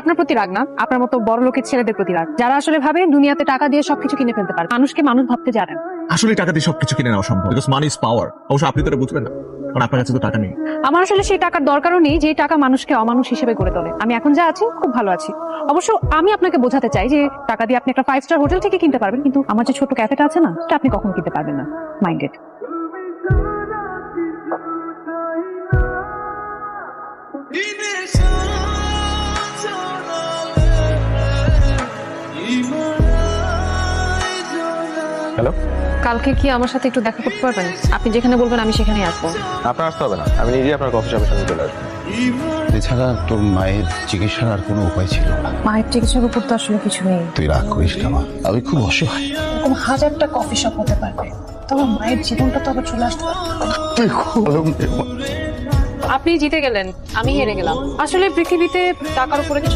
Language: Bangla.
আপনার প্রতি রাগ না, আপনার মতো বড় লোকের ছেলেদের প্রতি রাগ, যারা আসলে ভাবে দুনিয়াতে টাকা দিয়ে সবকিছু কিনে ফেলতে পারে। মানুষকে মানুষ ভাবতে জানেন। আসলে টাকা দিয়ে সবকিছু কিনে নেওয়া সম্ভব, বিকজ মানি ইজ পাওয়ার। অবশ্য আপনি তো এটা বুঝবেন না, কারণ আপনার কাছে তো টাকা নেই। আমার আসলে সেই টাকার দরকারও নেই যে টাকা মানুষকে অমানুষ হিসেবে গড়ে তোলে। আমি এখন যা আছি খুব ভালো আছি। অবশ্য আমি আপনাকে বোঝাতে চাই যে টাকা দিয়ে আপনি একটা 5 স্টার হোটেল থেকে কিনতে পারবেন, কিন্তু আমার যে ছোট ক্যাফেটা আছে না, সেটা আপনি কখনো কিনতে পারবেন না। মাইন্ডেড। হ্যালো, কালকে কি আমার সাথে একটু দেখা করতে পারবেন? আপনি যেখানে বলবেন আমি সেখানেই আসবো। আপনার আসতে হবে না, আমি নিজেই আপনার কফি শপের সামনে চলে আসবো। এছাড়া তোর মায়ের চিকিৎসার আর কোনো উপায় ছিল না। মায়ের চিকিৎসার উপর তো আসলে কিছু নেই। তুই রাগ করিস না মা, আমি খুব অসহায়। এরকম হাজারটা কফি শপ হতে পারবে, তবে মায়ের জীবনটা তো আবার চলে আসতে পারবে। তুই কলম দে মা। আপনি জিতে গেলেন, আমি হেরে গেলাম। আসলে পৃথিবীতে টাকার উপরে কিছু